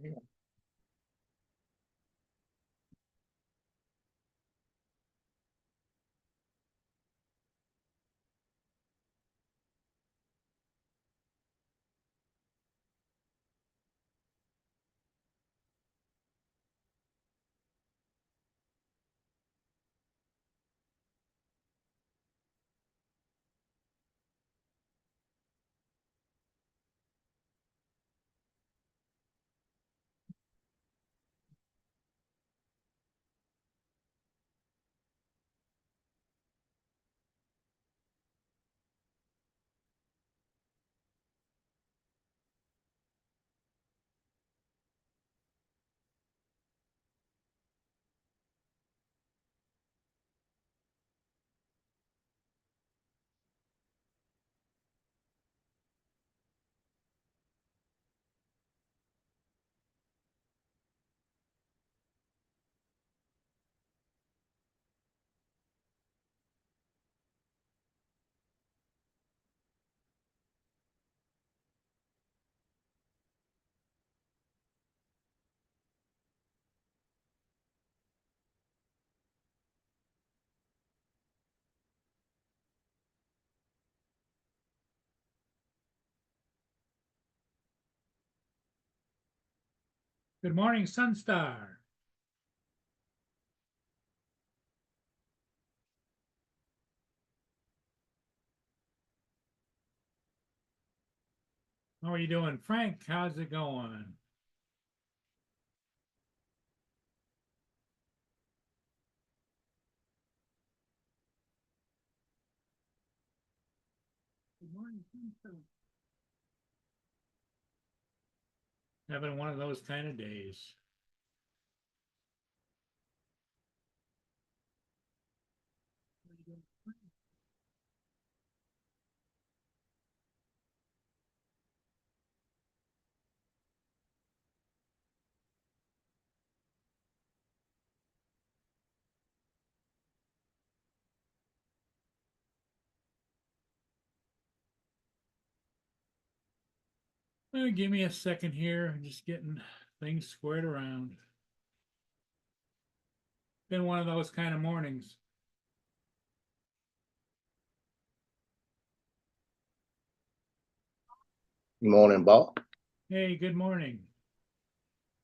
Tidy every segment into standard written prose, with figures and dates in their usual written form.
Good morning, Sunstar. How are you doing, Frank? How's it going? Good morning, Sunstar. Having one of those kind of days. Give me a second here. I'm just getting things squared around. Been one of those kind of mornings. Morning, Bob. Hey, good morning.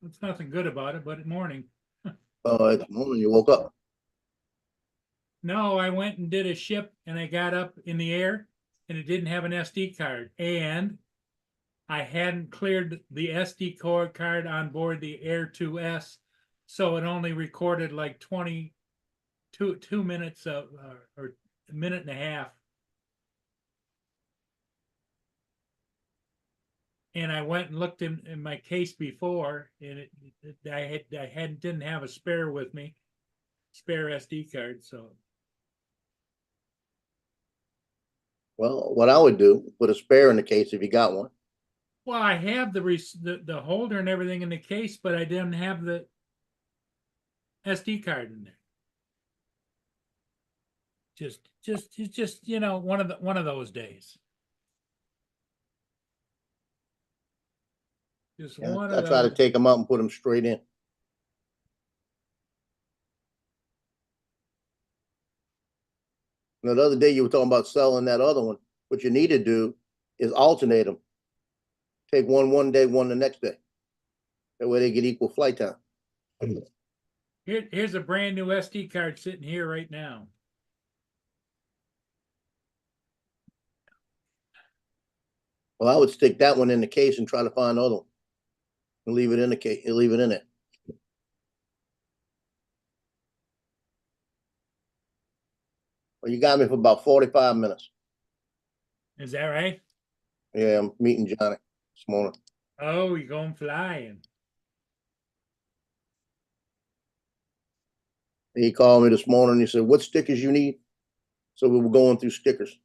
It's nothing good about it, but morning. It's morning. You woke up. No, I went and did a ship and I got up in the air and it didn't have an SD card. And I hadn't cleared the SD card on board the Air 2S. So it only recorded like 2 minutes of, or a minute and a half. And I went and looked in my case before, and I didn't have a spare with me, spare SD card. So, Well, what I would do, put a spare in the case if you got one. well, I have the holder and everything in the case, but I didn't have the SD card in there. Just one of those days. Just Yeah, one I of try to those. take them out and put them straight in. Now, the other day you were talking about selling that other one. What you need to do is alternate them. Take one day, one the next day. That way they get equal flight time. Here's a brand new SD card sitting here right now. Well, I would stick that one in the case and try to find another one. And leave it in the case. Leave it in it. Well, you got me for about 45 minutes. Is that right? Yeah, I'm meeting Johnny this morning. Oh, you're going flying. He called me this morning. He said, "What stickers you need?" So we were going through stickers.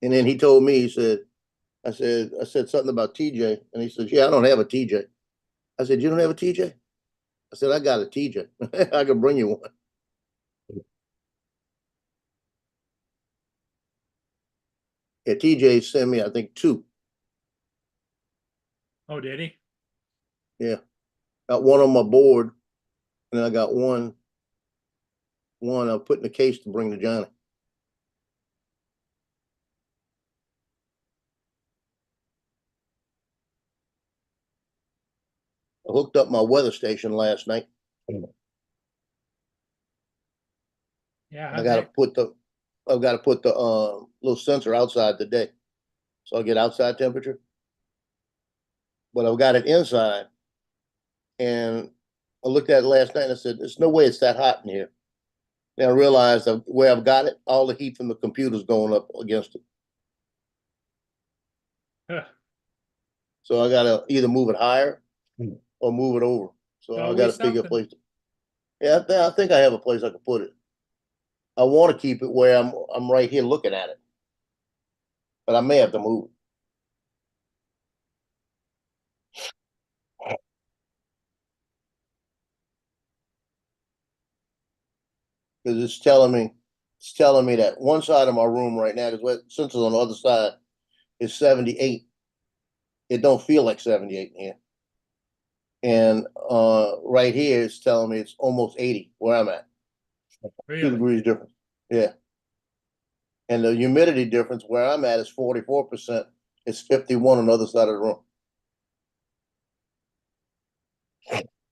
And then he told me, he said, I said something about TJ. And he said, "Yeah, I don't have a TJ." I said, "You don't have a TJ?" I said, "I got a TJ. I can bring you one." Yeah, TJ sent me, I think, two. Oh, did he? Yeah. Got one on my board, and I got one I put in the case to bring to Johnny. I hooked up my weather station last night. Yeah. I gotta put the little sensor outside today. So I'll get outside temperature. But I've got it inside. And I looked at it last night and I said, there's no way it's that hot in here. Then I realized where I've got it, all the heat from the computer's going up against it. Huh. So I gotta either move it higher or move it over. So I gotta Always figure a something. place. Yeah, I think I have a place I can put it. I want to keep it where I'm right here looking at it. But I may have to move it. Because it's telling me that one side of my room right now, because since it's on the other side, is 78. It don't feel like 78 in here. And right here it's telling me it's almost 80 where I'm at. 2 degrees difference. Yeah. And the humidity difference where I'm at is 44%. It's 51 on the other side of the room.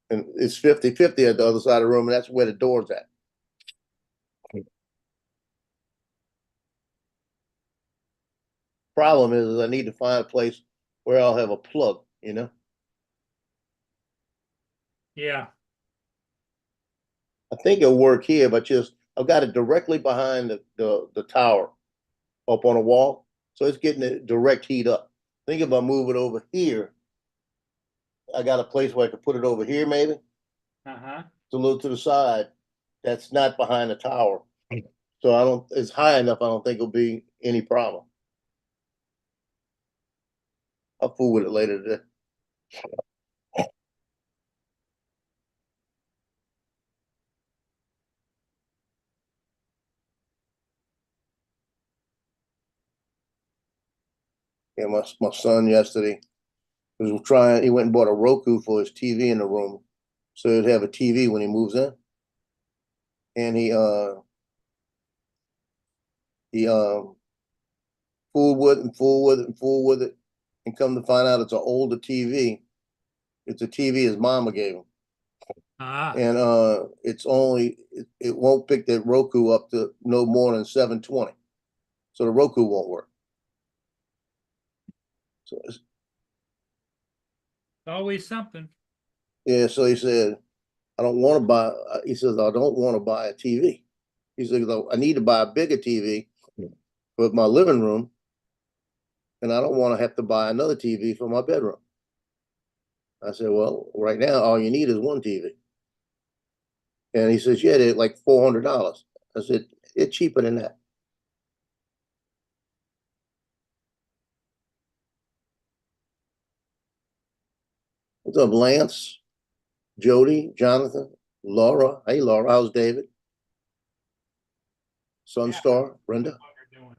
And it's 50-50 at the other side of the room, and that's where the door's at. Problem is I need to find a place where I'll have a plug, you know? Yeah. I think it'll work here, but just I've got it directly behind the tower up on a wall. So it's getting the direct heat up. Think if I move it over here, I got a place where I could put it over here, maybe. Uh-huh. It's a little to the side. That's not behind the tower. So it's high enough, I don't think it'll be any problem. I'll fool with it later today. Yeah, my son yesterday was he went and bought a Roku for his TV in the room. So he'd have a TV when he moves in. And he fooled with it and fooled with it and fooled with it. And come to find out it's an older TV. It's a TV his mama gave him. Ah. And it won't pick the Roku up to no more than 720. So the Roku won't work. So Always something. yeah, so he said, I don't want to buy. He says, I don't want to buy a TV. He said, I need to buy a bigger TV for my living room, and I don't want to have to buy another TV for my bedroom. I said, well, right now all you need is one TV. And he says, yeah, they're like $400. I said, it's cheaper than that. What's up, Lance, Jody, Jonathan, Laura? Hey, Laura, how's David? Sunstar, Brenda. What we're doing.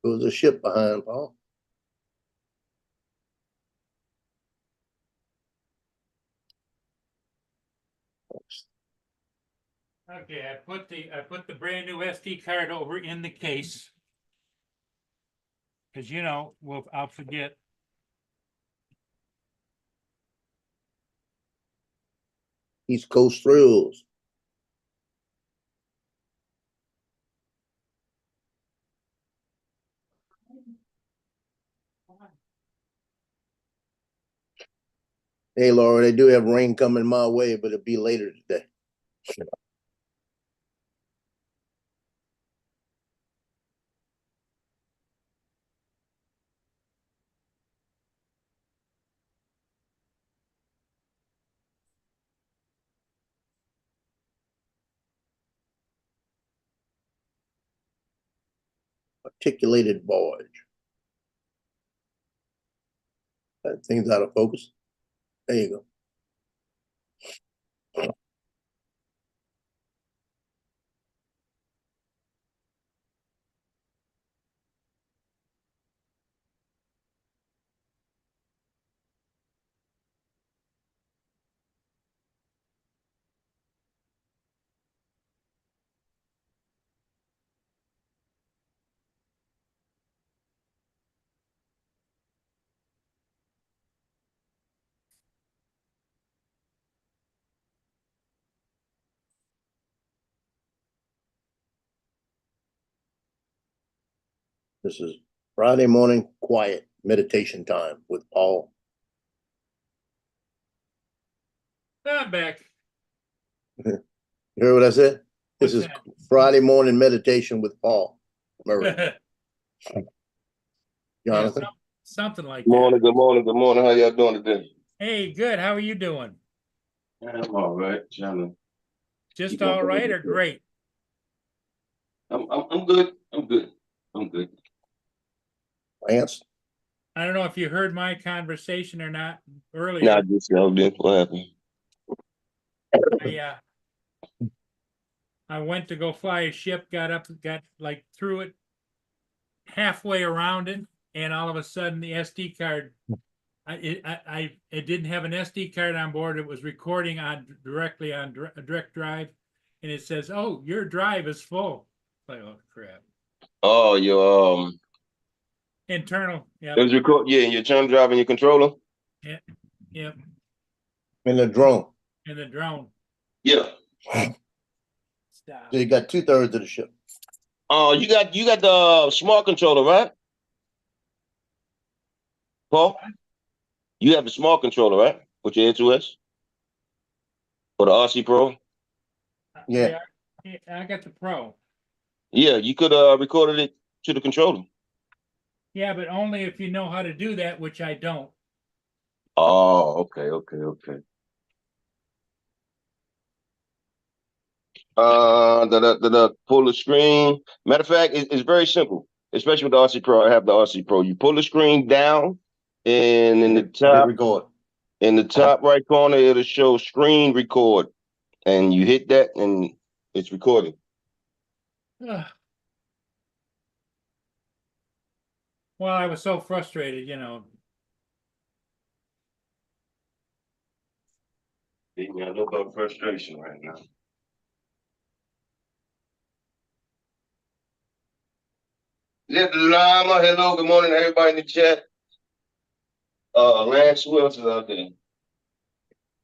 There was a ship behind Paul. Okay, I put the brand new SD card over in the case. Cause I'll forget. East Coast Thrills. Hey, Laura, they do have rain coming my way, but it'll be later today. articulated barge. That thing's out of focus. There you go. This is Friday morning quiet meditation time with Paul. I'm back. You heard what I said? This What's is Friday morning meditation with Paul Murray. that? Jonathan? Yeah, something like Good that. morning, good morning, good morning. How y'all doing today? Hey, good. How are you doing? I'm all right, Jonathan. Just Keep on all right doing or it. great? I'm good. I'm good. I'm good. Lance? I don't know if you heard my conversation or not earlier. Nah, just y'all did. What happened? I went to go fly a ship, got like through it halfway around it, and all of a sudden the SD card, it didn't have an SD card on board. It was recording directly on direct drive, and it says, "Oh, your drive is full." Like, oh crap! Oh, your Internal, yeah, it was record. Yeah, your chum driving your controller. yeah, In the drone. and the drone. Yeah. Stop. So you got 2/3 of the ship. Oh, you got the smart controller, right? Paul, you have the smart controller, right? With your A2S or the RC Pro. Yeah. I got the Pro. Yeah, you could recorded it to the controller. Yeah, but only if you know how to do that, which I don't. Oh, okay. Pull the screen. Matter of fact, it's very simple, especially with the RC Pro. I have the RC Pro. You pull the screen down, and in the Hit top, record. right corner, it'll show screen record, and you hit that, and it's recording. Ugh. Well, I was so frustrated, you know. I know about frustration right now. Little Llama, hello, good morning, everybody in the chat. Lance, who else is out there?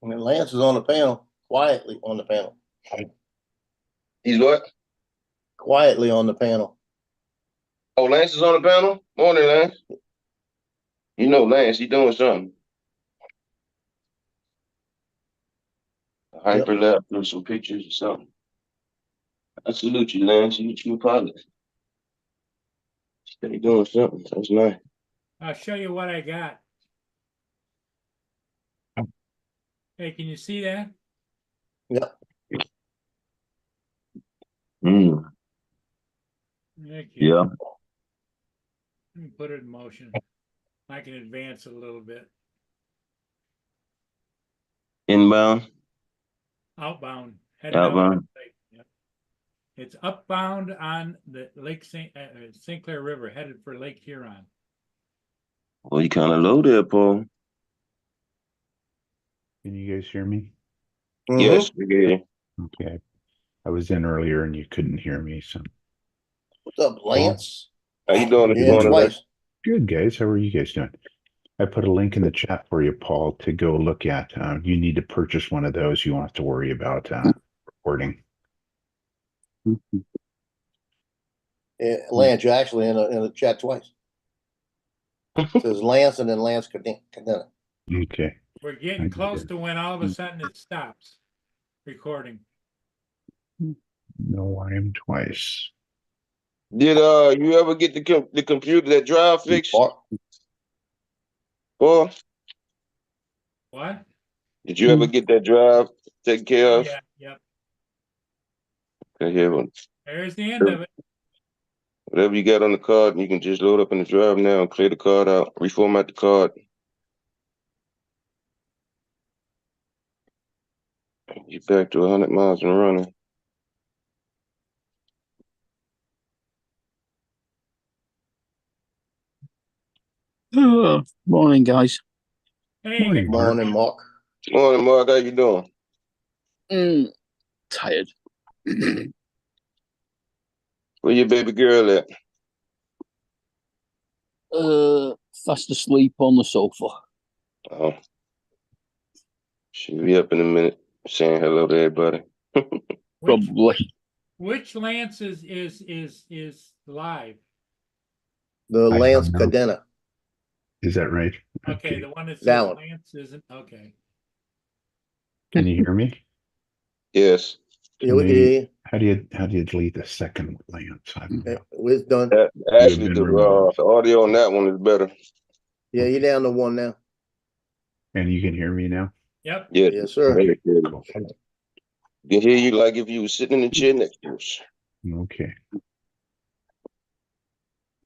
And then Lance is on the panel, quietly on the panel. He's what? Quietly on the panel. Oh, Lance is on the panel. Morning, Lance. You know Lance, he doing something. Hyperlapse through some pictures or something. I salute you, Lance. You a pilot. Stay doing something. That's nice. I'll show you what I got. Hey, can you see that? Yep. Mm. Thank you. Yeah. Let me put it in motion. I can advance it a little bit. Inbound. Outbound. Headed out Outbound. the lake. Yep. It's upbound on the Lake St. Clair River, headed for Lake Huron. Well, you kind of low there, Paul. Can you guys hear me? Yes, we get you. Okay. I was in earlier and you couldn't hear me, so What's up, Lance? How you doing this Yeah, morning, Lance? twice. good, guys. How are you guys doing? I put a link in the chat for you, Paul, to go look at. You need to purchase one of those. You won't have to worry about recording. Yeah, Lance, you're actually in a chat twice. It says Lance and then Lance Cadena. Okay. We're getting close to when all of a sudden it stops recording. No, I am twice. Did you ever get the computer, that drive fixed? Or What? did you ever get that drive taken care Oh, of? yeah, yep. Okay, here one. There's the end of it. Whatever you got on the card, you can just load up in the drive now and clear the card out, reformat the card. Get back to 100 miles and running. Morning, guys. Hey, Morning, Mark. Morning, Mark. Morning, Mark. How you doing? Tired. Where your baby girl at? Fast asleep on the sofa. Oh, she'll be up in a minute. Saying hello to everybody. Probably. which Lance is live? The I Lance don't know. Cadena. Is that right? Okay, the one that That says one. Lance isn't, okay. Can you hear me? Yes. Yeah, we can hear you. How do you delete the second Lance? I don't know. It's done. Actually, been the removed. audio on that one is better. Yeah, you're down to one now. And you can hear me now? Yep. Yeah. Yes, sir. Very good. Cool. Can hear you like if you were sitting in the chair next to us. Okay.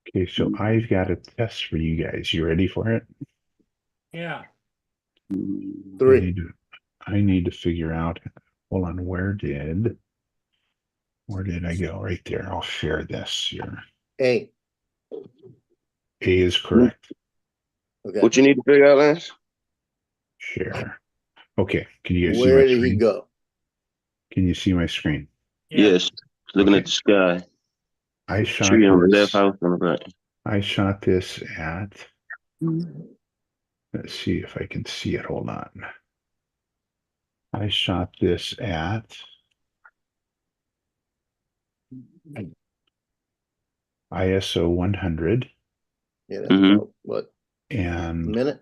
Okay, so I've got a test for you guys. You ready for it? Yeah. Three. I need to figure out, hold on, where did I go? Right there. I'll share this here. A. A is correct. Okay. What you need to figure out, Lance? Share. Okay, can you guys see my Where did he screen? go? Can you see my screen? Yeah. Yes. Looking Okay. at the sky. I shot Tree on the left, this. house on the right. I shot this at, let's see if I can see it. Hold on. I shot this at ISO 100 Yeah, that's Mhm. about, what, a and minute?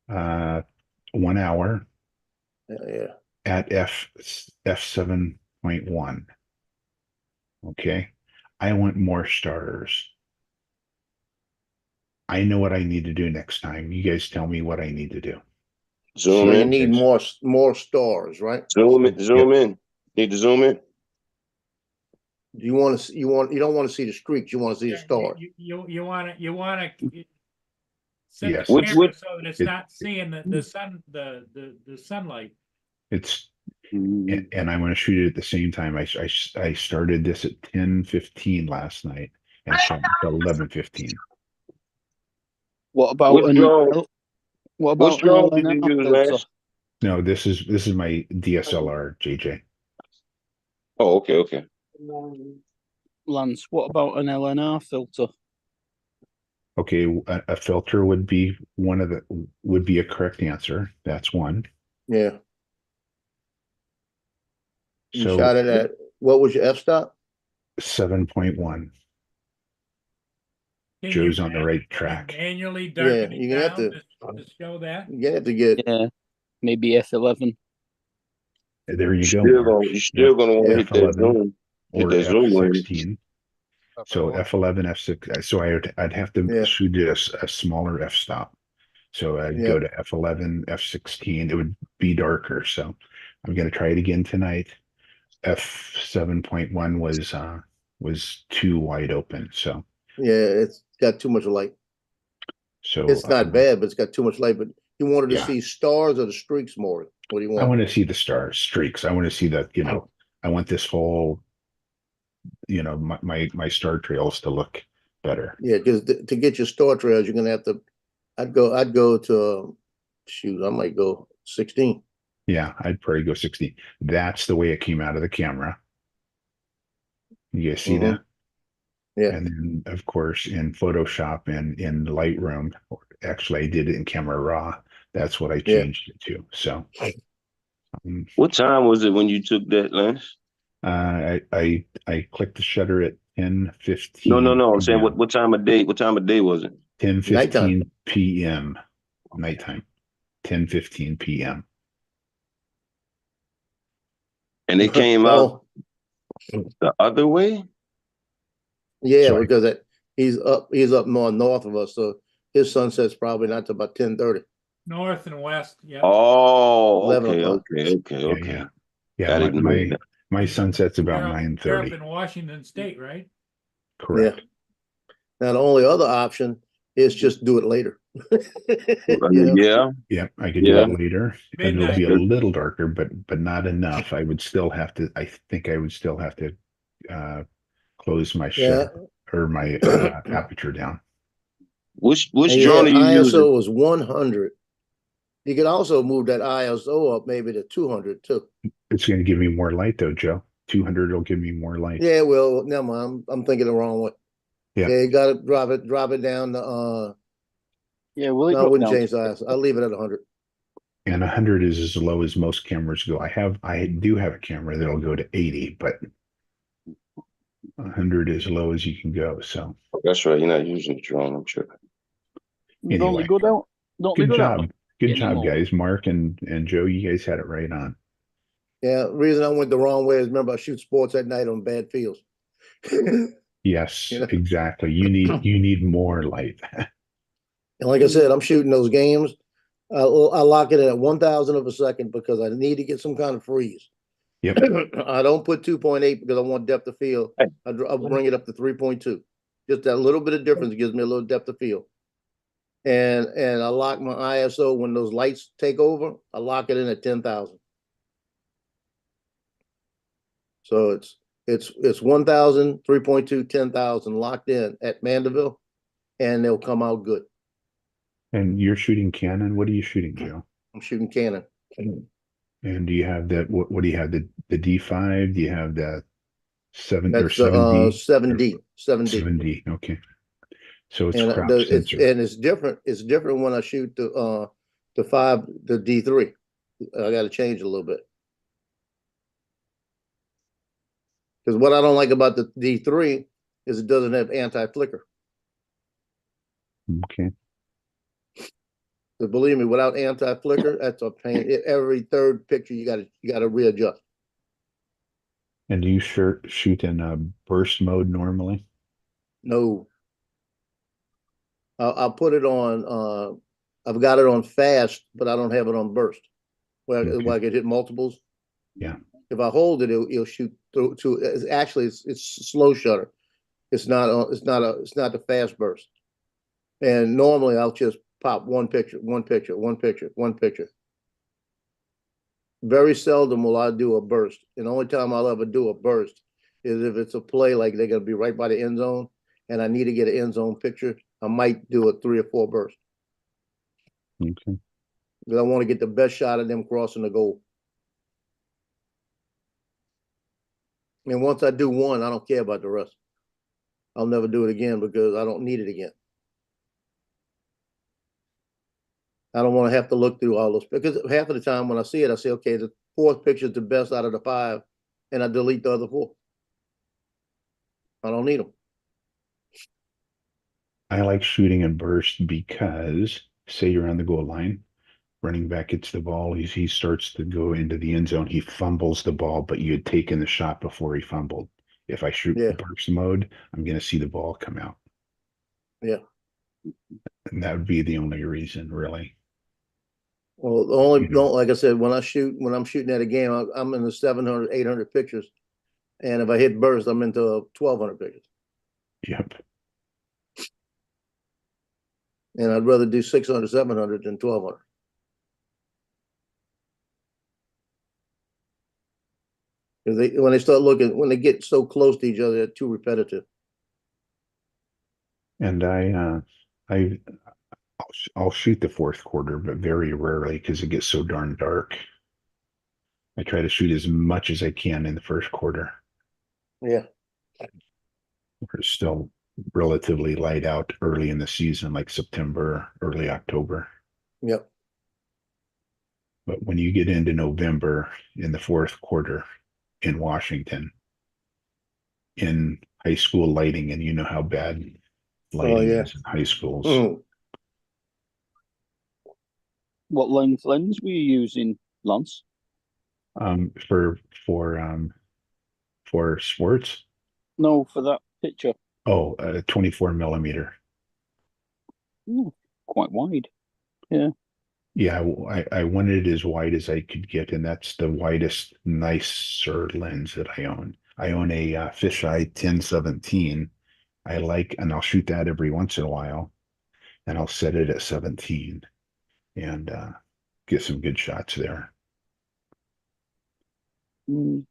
1 hour Yeah. at f7.1. Okay. I want more stars. I know what I need to do next time. You guys tell me what I need to do. So Zoom you in. need more stars, right? Zoom in. Zoom in. Need to zoom in. You want to, you don't want to see the streaks. You want to see the stars. You wanna set Yes. the Which- camera which- so that it's it- not seeing the sun, the sunlight. It's and I'm going to shoot it at the same time. I started this at 10:15 last night and shot until 11:15. What about Which an drone? what about Which drone an did you LNR use, filter? Lance? No, this is my DSLR, JJ. Oh, okay, okay. Lance, what about an LNR filter? Okay, a filter would be a correct answer. That's one. Yeah. You So shot it at, what was your f-stop? 7.1. Can Joe's you on the right track. manually darken it you're gonna have down to show that? You have to get, Yeah, maybe F11. There you go. Still Mark. gonna, you're still gonna want to Yeah. hit that zoom. Hit Or that zoom range. F16. So F11, F6. So I'd have to Yeah. shoot a smaller f-stop. So I'd Yeah. go to F11, F16. It would be darker. So I'm going to try it again tonight. F7.1 was too wide open. So it's got too much light. It's not bad, but it's got too much light. But you wanted to Yeah. see stars or the streaks more? What do you I want? want to see the stars, streaks. I want to see that, I want this whole, my star trails to look better. Yeah, because to get your star trails, you're gonna have to. I'd go to, shoot, I might go 16. Yeah, I'd probably go 60. That's the way it came out of the camera. You guys see that? Yeah. And then, of course, in Photoshop and in Lightroom, actually, I did it in Camera Raw. That's what I changed it to. So, What time was it when you took that, Lance? I clicked the shutter at 10:15. No. I'm saying what time of day? What time of day was it? 10:15 p.m. Nighttime. 10:15 p.m. And it came out the other way? Yeah, So because he's up north of us, so his sunset's probably not till about 10:30. North and west, yeah. Oh, 11 okay, o'clock. okay. Yeah. I didn't know that. My sunset's about You're up 9:30. in Washington State, right? Correct. Now, the only other option is just do it later. You know? Yeah, Yep, I could Yeah. do it later, and it'll Midnight. be a little darker, but not enough. I would still have to. I think I would still have to close my Yeah. shutter or my aperture down. which And drone are you using? ISO was 100. You could also move that ISO up maybe to 200 too. It's going to give me more light, though, Joe. 200 will give me more light. Yeah, well, never mind. I'm thinking the wrong way. Yeah. Yeah, you got to drop it down to Yeah, will it no, I drop wouldn't down change the ISO. I'll leave it at 100. And 100 is as low as most cameras go. I do have a camera that'll go to 80, but 100 is as low as you can go. So That's right. You're not using the drone. I'm tripping. Don't they Anyway. go down? Don't they good go down? job. Good job, anymore. guys. Mark and Joe, you guys had it right on. Yeah, the reason I went the wrong way is remember I shoot sports at night on bad fields. Yes, Yeah. exactly. You need more light. And like I said, I'm shooting those games. I lock it in at 1,000 of a second because I need to get some kind of freeze. Yep. I don't put 2.8 because I want depth of field. I'll bring it up to 3.2. Just that little bit of difference gives me a little depth of field. And I lock my ISO when those lights take over. I lock it in at 10,000. So it's 1,000, 3.2, 10,000 locked in at Mandeville, and they'll come out good. And you're shooting Canon. What are you shooting, Joe? I'm shooting Canon. And do you have that? What do you have? The D5? Do you have the 7 or That's 7D? 7D. 7D. Okay. So it's And crop it's sensor. and it's different. It's different when I shoot the 5, the D3. I got to change it a little bit. Because what I don't like about the D3 is it doesn't have anti-flicker. Okay. But believe me, without anti-flicker, that's a pain. Every third picture you gotta readjust. And do you shoot in burst mode normally? No. I'll put it on I've got it on fast, but I don't have it on burst. Where Okay. I could hit multiples. Yeah. If I hold it, it'll shoot through to it's slow shutter. It's not the fast burst. And normally I'll just pop one picture. Very seldom will I do a burst. And the only time I'll ever do a burst is if it's a play like they're gonna be right by the end zone and I need to get an end zone picture. I might do a 3 or 4 bursts. Okay. Because I want to get the best shot of them crossing the goal. And once I do one, I don't care about the rest. I'll never do it again because I don't need it again. I don't want to have to look through all those, because half of the time when I see it, I say, okay, the 4th picture is the best out of the 5, and I delete the other 4. I don't need them. I like shooting in burst because say you're on the goal line, running back gets the ball, he starts to go into the end zone, he fumbles the ball, but you had taken the shot before he fumbled. If I shoot Yeah. burst mode, I'm going to see the ball come out. Yeah. And that would be the only reason, really. Well, the only, You know. like I said, when I'm shooting at a game, I'm in the 700, 800 pictures. And if I hit burst, I'm into 1,200 pictures. Yep. And I'd rather do 600, 700 than 1,200. When they get so close to each other, they're too repetitive. And I'll shoot the 4th quarter, but very rarely because it gets so darn dark. I try to shoot as much as I can in the 1st quarter. Yeah. We're still relatively light out early in the season, like September, early October. Yep. But when you get into November in the 4th quarter in Washington, in high school lighting, and you know how bad lighting yeah. is in high schools. Mm. What length lens were you using, Lance? For sports. No, for that picture. 24 millimeter. Ooh, quite wide. Yeah, I wanted it as wide as I could get, and that's the widest, nicer lens that I own. I own a fisheye 1017, I like, and I'll shoot that every once in a while, and I'll set it at 17 and get some good shots there. Mm.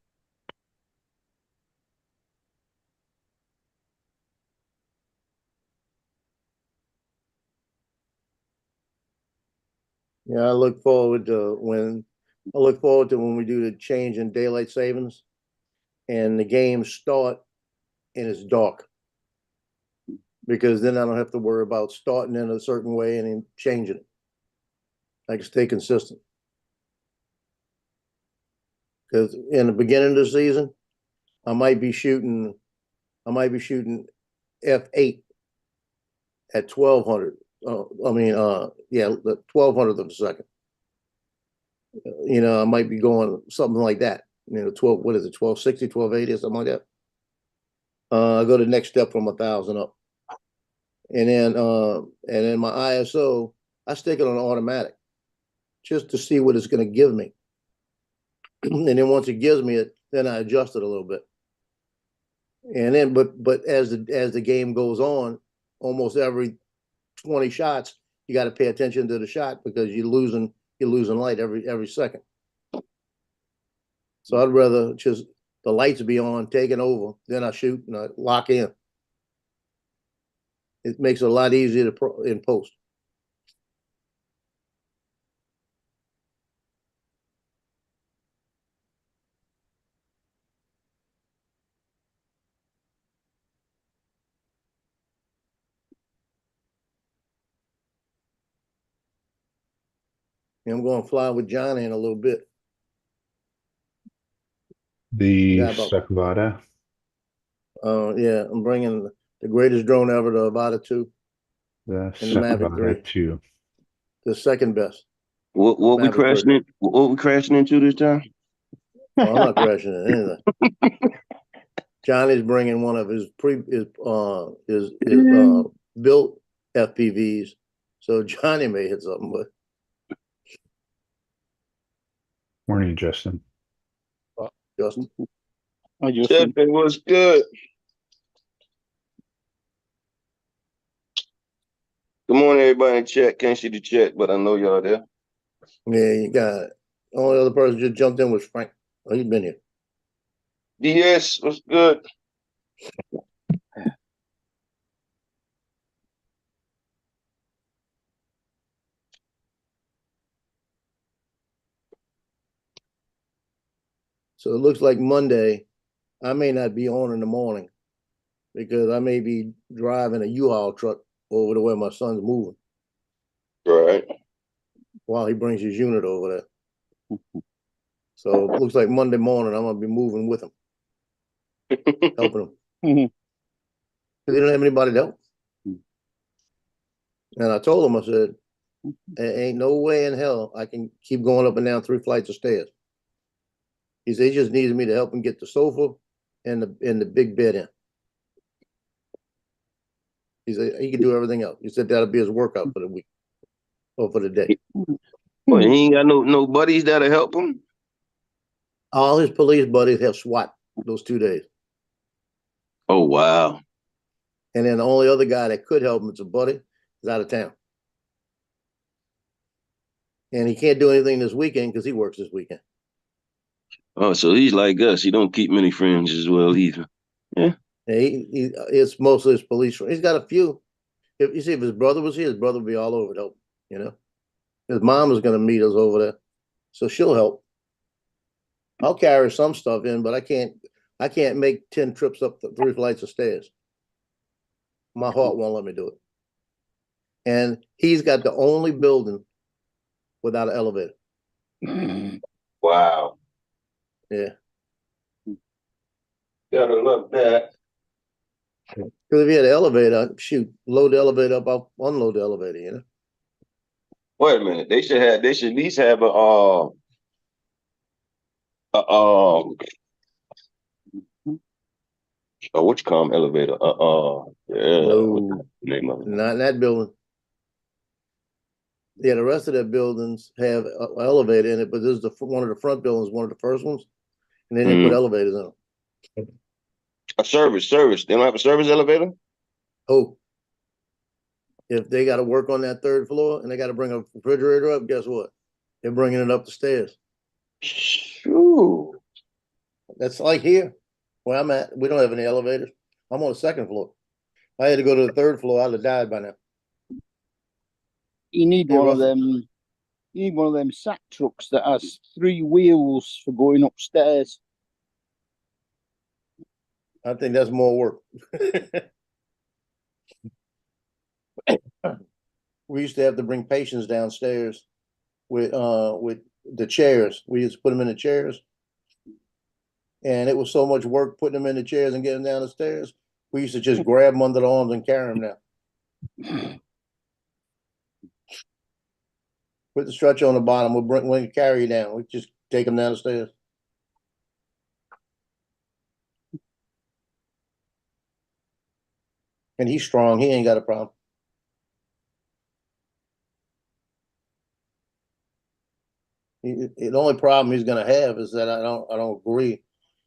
Yeah, I look forward to when we do the change in daylight savings and the games start and it's dark. Because then I don't have to worry about starting in a certain way and then changing it. I can stay consistent. Because in the beginning of the season, I might be shooting F8 at 1200. The 1200th of a second. I might be going something like that. 12, what is it, 1260, 1280 or something like that. I go to the next step from 1,000 up. And then my ISO, I stick it on automatic just to see what it's going to give me. And then once it gives me it, then I adjust it a little bit. And then, but as the game goes on, almost every 20 shots, you got to pay attention to the shot because you're losing light every second. So I'd rather just the lights be on, taking over, then I shoot and I lock in. It makes it a lot easier in post. And I'm going to fly with Johnny in a little bit. The Yeah, about- Sakvada, Yeah, I'm bringing the greatest drone ever, the Avata 2, the and the Mavic 3, Sakvada 2. the second best. What we Mavic crashing 3. in? What we crashing into this time? Well, I'm not crashing into anything. Johnny's bringing one of his built FPVs, so Johnny may hit something, but Morning, Justin. Justin. I just Jeff, it was good. Good morning, everybody in chat. Can't see the chat, but I know y'all there. Yeah, you got it. Only other person just jumped in was Frank. Oh, he's been here. DS, what's good? So it looks like Monday, I may not be on in the morning because I may be driving a U-Haul truck over to where my son's moving Right. while he brings his unit over there. So it looks like Monday morning I'm gonna be moving with him, helping him. Mhm. Because he don't have anybody to help. And I told him, I said, there ain't no way in hell I can keep going up and down 3 flights of stairs. He said he just needs me to help him get the sofa and the big bed in. He said he can do everything else. He said that'll be his workout for the week or for the day. Well, he ain't got no buddies that'll help him. All his police buddies have SWAT those 2 days. Oh wow. And then the only other guy that could help him, it's a buddy, is out of town. And he can't do anything this weekend because he works this weekend. Oh, so he's like us. He don't keep many friends as well either. And it's mostly his police. He's got a few. If you see, if his brother was here, his brother would be all over to help. His mom is going to meet us over there, so she'll help. I'll carry some stuff in, but I can't make 10 trips up the 3 flights of stairs. My heart won't let me do it. And he's got the only building without an elevator. Wow. Yeah. Gotta love that. Because if he had an elevator, shoot, load the elevator up, I'll unload the elevator, Wait a minute. They should at least have what you call 'em, elevator. Yeah. No. What's the name of it? Not in that building. Yeah, the rest of their buildings have an elevator in it, but this is one of the front buildings, one of the first ones, and then they put elevators in them. A service. They don't have a service elevator? Oh. If they gotta work on that third floor and they gotta bring a refrigerator up, guess what? They're bringing it up the stairs. Shoo. That's like here, where I'm at. We don't have any elevators. I'm on the second floor. If I had to go to the third floor, I'd have died by now. You need Yeah, one of roughly. them. You need one of them sack trucks that has 3 wheels for going upstairs. I think that's more work. We used to have to bring patients downstairs with the chairs. We used to put them in the chairs. And it was so much work putting them in the chairs and getting down the stairs. We used to just grab them under the arms and carry them down. Put the stretcher on the bottom. We'll carry you down. We just take them down the stairs. And he's strong. He ain't got a problem. The only problem he's gonna have is that I don't agree.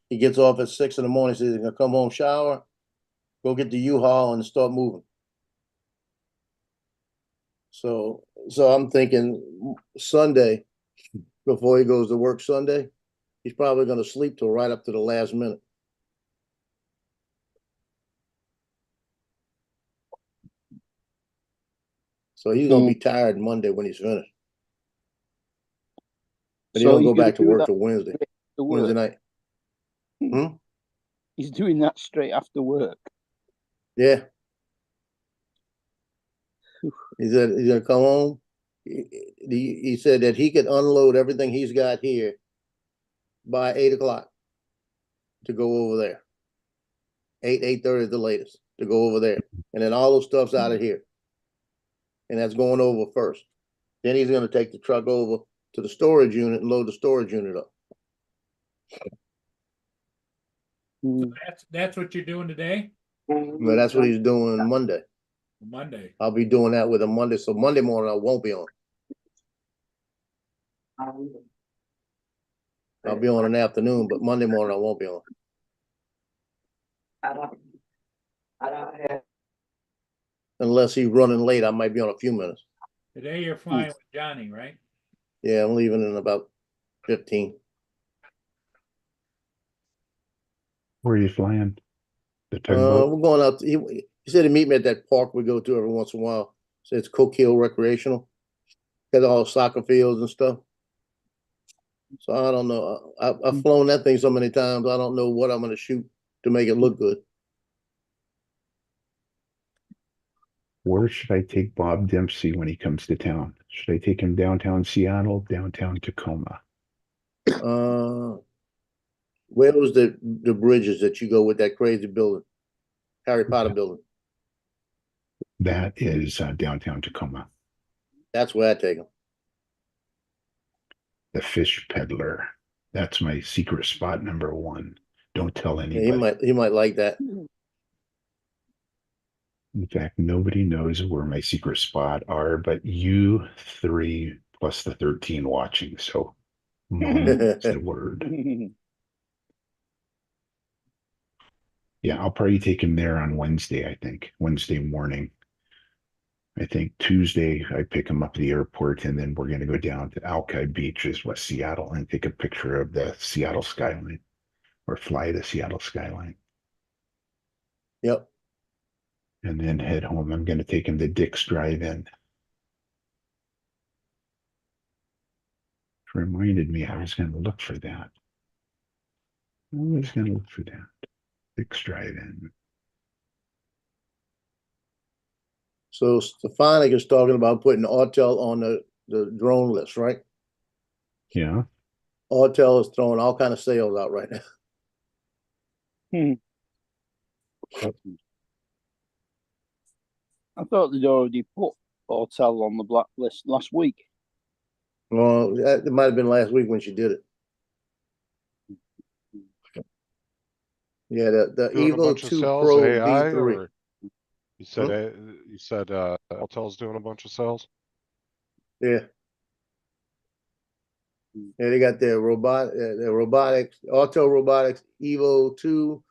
He gets off at 6 a.m. Says he's gonna come home, shower, go get the U-Haul and start moving. So I'm thinking Sunday, before he goes to work Sunday, he's probably gonna sleep till right up to the last minute. So he's gonna be tired Monday when he's finished. But he So don't he's go gonna back to do work that till Wednesday. after Wednesday work. night. He's doing that straight after work. Yeah. He said he's gonna come home. He said that he could unload everything he's got here by 8 o'clock to go over there. 8:30 at the latest to go over there. And then all those stuff's out of here. And that's going over first. Then he's gonna take the truck over to the storage unit and load the storage unit up. Mm. That's what you're doing today, But that's what he's doing Monday. Monday. I'll be doing that with him Monday. So Monday morning I won't be on. I'll be on in the afternoon, but Monday morning I won't be on. Unless he's running late, I might be on a few minutes. Today you're flying with Johnny, right? Yeah, I'm leaving in about 15. Where are you flying? The tugboat? We're going out. He said to meet me at that park we go to every once in a while. So it's Coke Hill Recreational. Got all the soccer fields and stuff. So I don't know. I've flown that thing so many times. I don't know what I'm going to shoot to make it look good. Where should I take Bob Dempsey when he comes to town? Should I take him downtown Seattle, downtown Tacoma? Where was the bridges that you go with that crazy building? Harry Potter building. That is downtown Tacoma. That's where I take him. The Fish Peddler. That's my secret spot #1. Don't tell Yeah, anybody. he might like that. In fact, nobody knows where my secret spot are, but you 3 plus the 13 watching. So mom is the word. Yeah, I'll probably take him there on Wednesday, I think. Wednesday morning. I think Tuesday I pick him up at the airport, and then we're going to go down to Alki Beach, is West Seattle, and take a picture of the Seattle skyline, or fly the Seattle skyline. Yep. And then head home. I'm going to take him to Dick's Drive-In. It reminded me I was going to look for that. I was going to look for that. Dick's Drive-In. So Stefanik is talking about putting Autel on the drone list, right? Yeah. Autel is throwing all kind of sales out right now. I thought they'd already put Autel on the blacklist last week. Well, it might have been last week when she did it. Yeah, the Doing a Evo bunch of 2 cells, Pro AI, V3. or you said Autel's doing a bunch of cells. Yeah. Yeah, they got their robotics, Auto Robotics Evo 2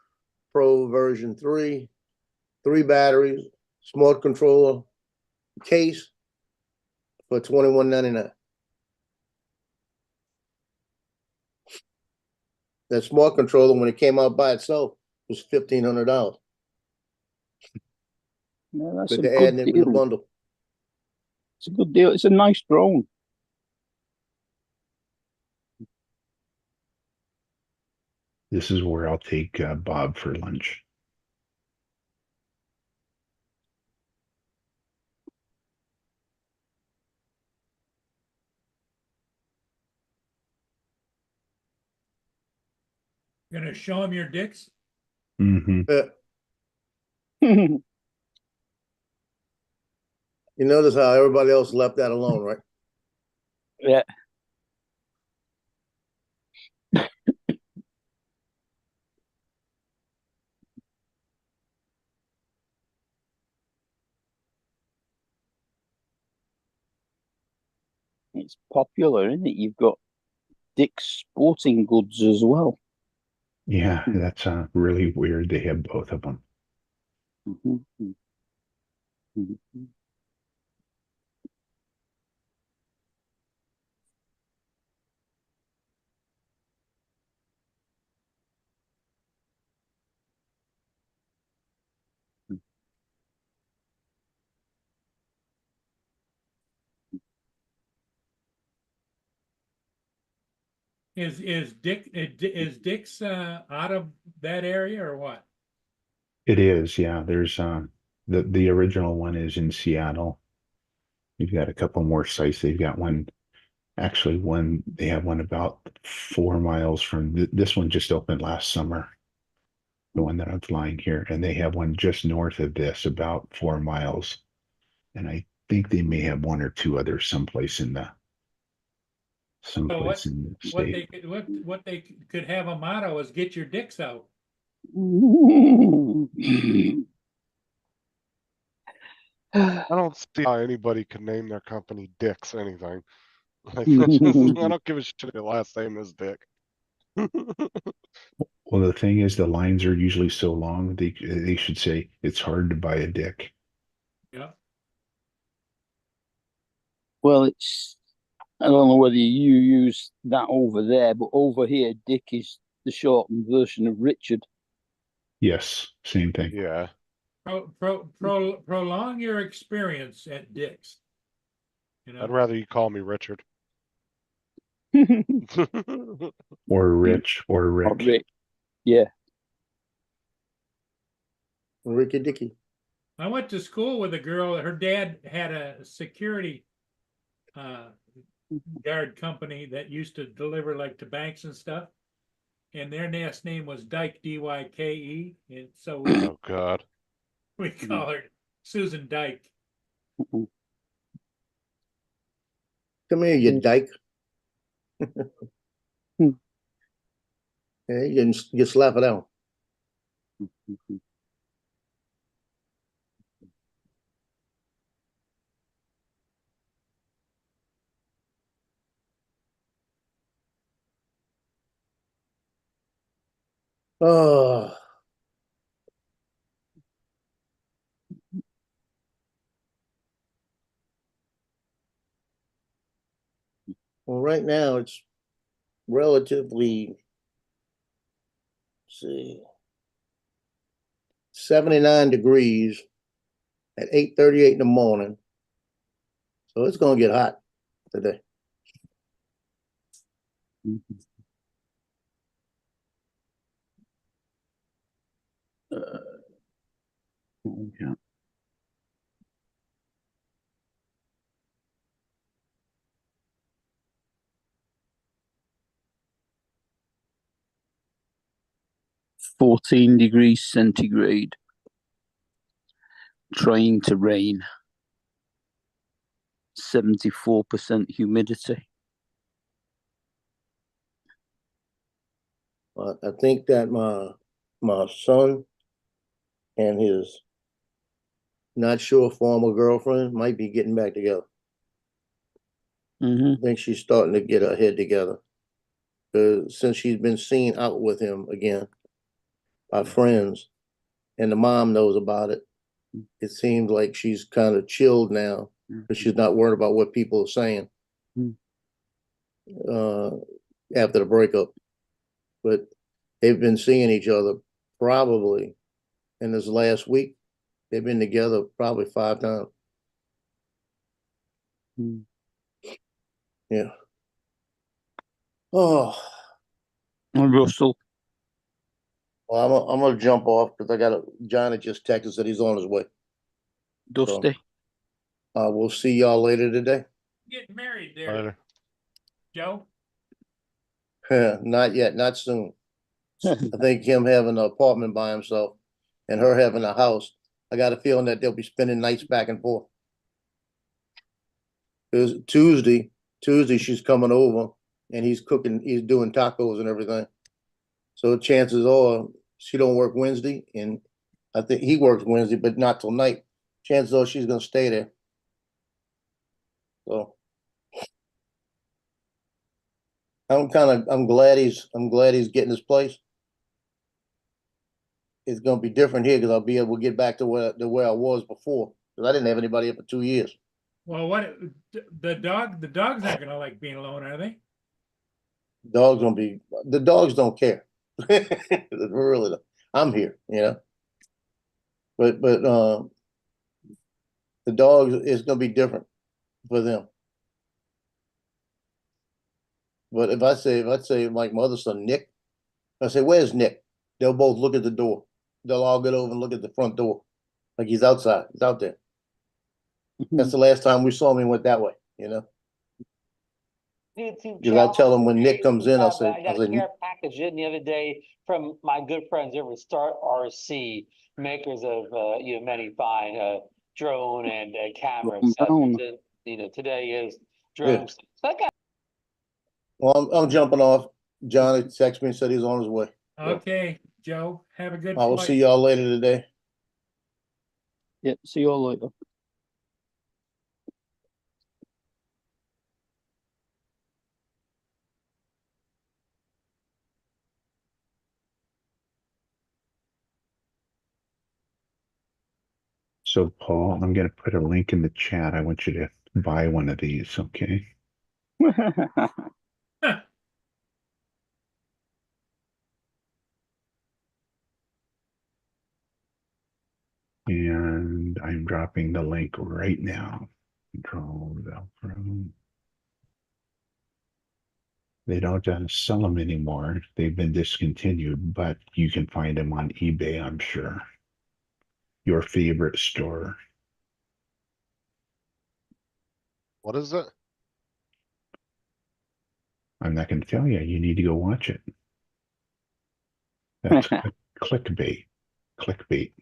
Pro version 3, 3 batteries, smart controller case for $21.99. That smart controller, when it came out by itself, was $1,500. Yeah, that's But a they're good adding it with the deal. bundle. It's a good deal. It's a nice drone. This is where I'll take Bob for lunch. Gonna show him your dicks? Hmm. You notice how everybody else left that alone, right? Yeah. It's popular, isn't it? You've got Dick's Sporting Goods as well. Yeah, that's really weird. They have both of them. Mhm. Mhm. Is Dick's out of that area or what? It is, yeah. There's the original one is in Seattle. You've got a couple more sites. They've got one, actually one, they have one about 4 miles from this one just opened last summer. The one that I'm flying here, and they have one just north of this, about 4 miles. And I think they may have one or two others someplace in the So what state. they could have a motto is get your dicks out. I don't see how anybody could name their company Dick's anything. Like, I don't give a shit if your last name is Dick. Well, the thing is, the lines are usually so long, they should say it's hard to buy a dick. Yeah. Well, I don't know whether you use that over there, but over here, Dick is the shortened version of Richard. Yes, same thing. Yeah. Prolong your experience at Dick's. You I'd know, rather you call me Richard. Or Rich or Rick. Rick. Yeah. Ricky Dicky. I went to school with a girl. Her dad had a security guard company that used to deliver like to banks and stuff. And their last name was Dyke, D-Y-K-E. And so Oh God. we call her Susan Dyke. Come here, you dyke. Hmm. Yeah, you slap it out. Oh. Well, right now it's relatively, let's see, 79 degrees at 8:38 in the morning. So it's gonna get hot today. Yeah. (14 degrees centigrade). Trying to rain. 74% humidity. I think that my son and his not sure former girlfriend might be getting back together. I think she's starting to get her head together. Since she's been seen out with him again by friends, and the mom knows about it, it seems like she's kind of chilled now, because she's not worried about what people are saying. Mm. After the breakup. But they've been seeing each other probably in this last week. They've been together probably 5 times. Mm. Yeah. Oh, And Russell. well, I'm gonna jump off because John had just texted that he's on his way. Dusty. We'll see y'all later today. Getting married there, Later. Joe. Not yet, not soon. I think him having an apartment by himself and her having a house, I got a feeling that they'll be spending nights back and forth. Because Tuesday she's coming over and he's doing tacos and everything. So chances are she don't work Wednesday, and I think he works Wednesday, but not till night. Chances are she's gonna stay there. So I'm glad he's getting this place. It's gonna be different here because I'll be able to get back to where I was before, because I didn't have anybody here for 2 years. Well, what the dog's not gonna like being alone, are they? The dogs don't care. Really, I'm here, you know. But the dogs is gonna be different for them. But if I say like my other son Nick, I say, "Where's Nick?" They'll both look at the door. They'll all get over and look at the front door, like he's outside. He's out there. That's the last time we saw him. He went that way, you know. Because I tell him when Nick comes in, I got a care package in the other day from my good friends over at Start RC, makers of many fine drone and camera Brown. accessories. Today is drones. So I got well, I'm jumping off. John had texted me and said he's on his way. Okay, Joe, have a good I will flight. see y'all later today. Yeah, see you all later. So, Paul, I'm going to put a link in the chat. I want you to buy one of these, okay? And I'm dropping the link right now. Control Velcro. They don't sell them anymore. They've been discontinued, but you can find them on eBay, I'm sure. Your favorite store. What is it? I'm not going to tell you. You need to go watch it. That's clickbait. Clickbait.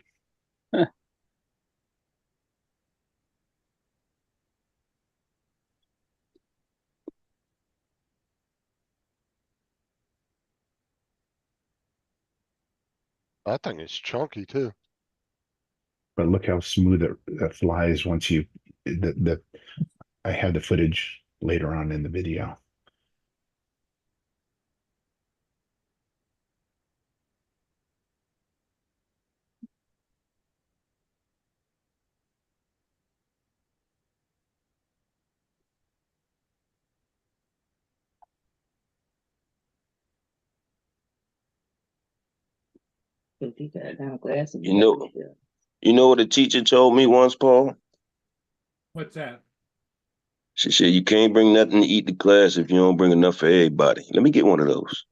That thing is chunky too. But look how smooth it flies once you I have the footage later on in the video. You know what a teacher told me once, Paul? What's that? She said, "You can't bring nothing to eat to class if you don't bring enough for everybody." Let me get one of those.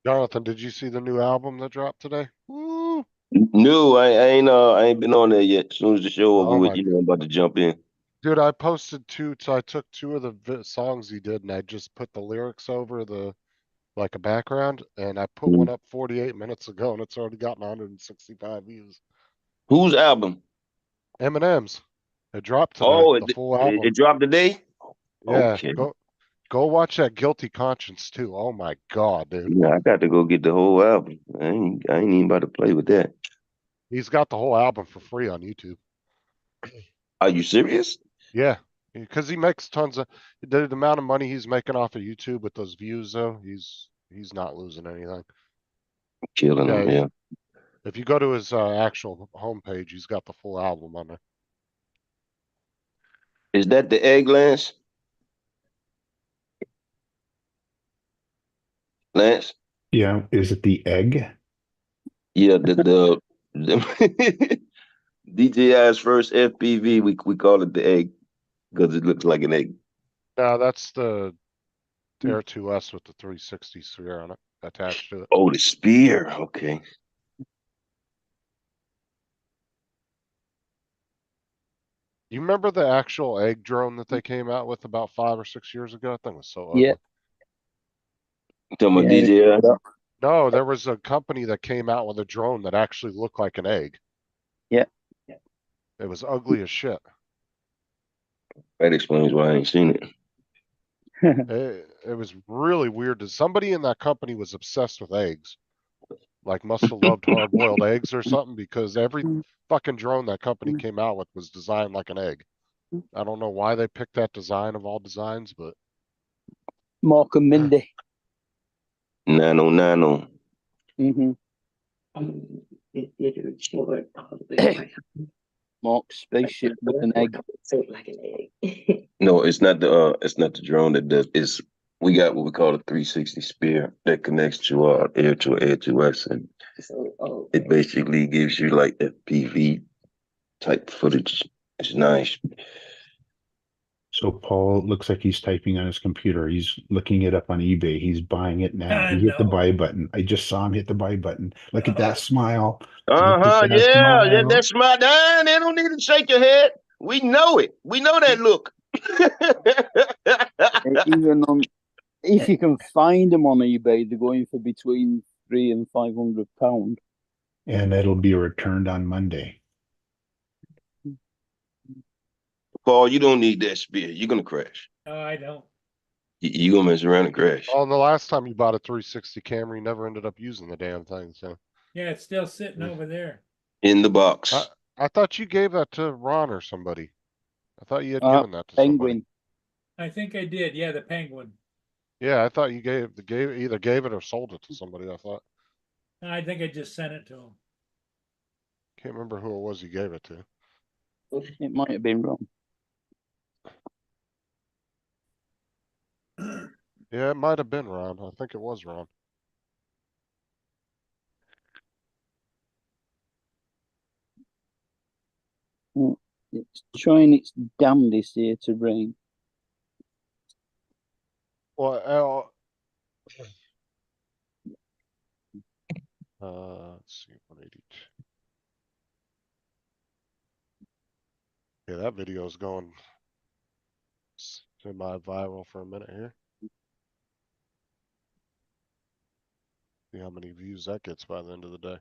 Jonathan, did you see the new album that dropped today? Woo! No, I ain't been on there yet. As soon as the show over Oh with, my I'm about to jump in. dude, I posted two. So I took two of the songs he did, and I just put the lyrics over like a background, and I put one up 48 minutes ago, and it's already gotten 165 views. Whose album? Eminem's. It dropped today. Oh, The full album. it dropped today? Yeah, Okay. go watch that Guilty Conscience too. Oh my God, dude. Yeah, I got to go get the whole album. I ain't even about to play with that. He's got the whole album for free on YouTube. Are you serious? Yeah, because he makes tons of the amount of money he's making off of YouTube with those views though. He's He's not losing anything. Killing him, Yeah. yeah. If you go to his actual homepage, he's got the full album on there. Is that the egg, Lance? Lance? Yeah, is it the egg? Yeah, the DJI's first FPV, we call it the egg because it looks like an egg. No, that's the Air 2S with the 360 sphere on it attached to it. Oh, the spear. Okay. You remember the actual egg drone that they came out with about 5 or 6 years ago? That thing was so ugly. Yeah. You talking about Yeah, DJI? No, there was a company that came out with a drone that actually looked like an egg. Yeah. It was ugly as shit. That explains why I ain't seen it. It was really weird. Somebody in that company was obsessed with eggs. Like must have loved hard-boiled eggs or something because every fucking drone that company came out with was designed like an egg. I don't know why they picked that design of all designs, but Mark and Mindy. 9090. Mm-hmm. Mark's spaceship with an egg. No, it's not the drone that does. It's we got what we call a 360 spear that connects to Air 2S, and it basically gives you like FPV type footage. It's nice. So Paul looks like he's typing on his computer. He's looking it up on eBay. He's buying it now. He hit the No. buy button. I just saw him hit the buy button. Look at that smile. Yeah, that's my dime. They don't need to shake your head. We know it. We know that look. Even on, if you can find them on eBay, they're going for between £300 and £500. And it'll be returned on Monday. Paul, you don't need that spear. You're gonna crash. No, I don't. You gonna mess around and crash. oh, and the last time you bought a 360 camera, you never ended up using the damn thing. So Yeah, it's still sitting over there. In the box. I thought you gave that to Ron or somebody. I thought you had given that to somebody. Penguin. I think I did. Yeah, the penguin. Yeah, I thought you either gave it or sold it to somebody. I thought. I think I just sent it to him. Can't remember who it was you gave it to. It might have been wrong. Yeah, it might have been Ron. I think it was Ron. It's trying its damnedest here to rain. Well, let's see, 182. Yeah, that video is going semi-viral for a minute here. See how many views that gets by the end of the day.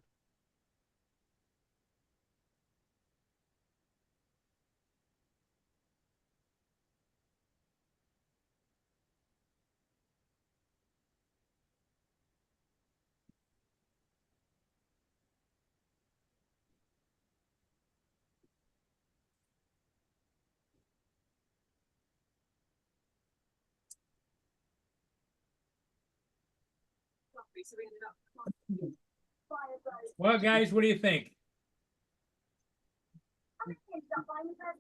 Well, guys, what do you think?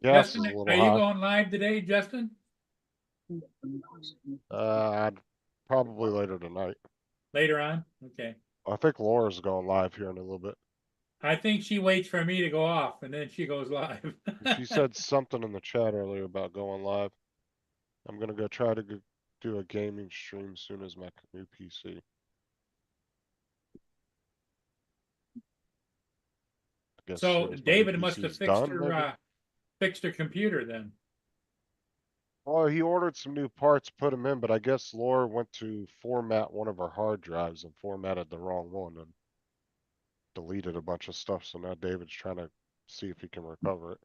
Yeah, this is Justin, a are little you high. going live today, Justin? Probably later tonight. Later on? Okay. I think Laura's going live here in a little bit. I think she waits for me to go off and then she goes live. She said something in the chat earlier about going live. I'm gonna go try to do a gaming stream soon as my new PC. I guess So soon as my new David must PC have is fixed done, maybe? her fixed her computer then. Oh, he ordered some new parts, put them in, but I guess Laura went to format one of her hard drives and formatted the wrong one and deleted a bunch of stuff. So now David's trying to see if he can recover it.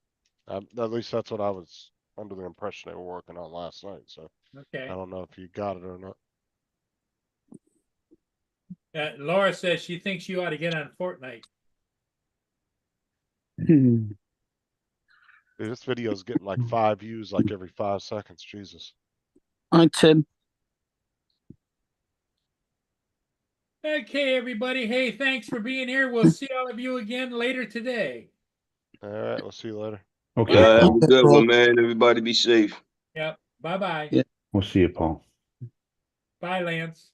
At least that's what I was under the impression they were working on last night. So Okay. I don't know if you got it or not. Laura says she thinks you ought to get on Fortnite. Dude, this video is getting like 5 views like every 5 seconds. Jesus. Hi, Tim. Okay, everybody. Hey, thanks for being here. We'll see all of you again later today. All right, we'll see you later. Okay, Yeah, have Paul. a good one, man. Everybody be safe. Yep. Bye-bye. Yeah. We'll see you, Paul. Bye, Lance.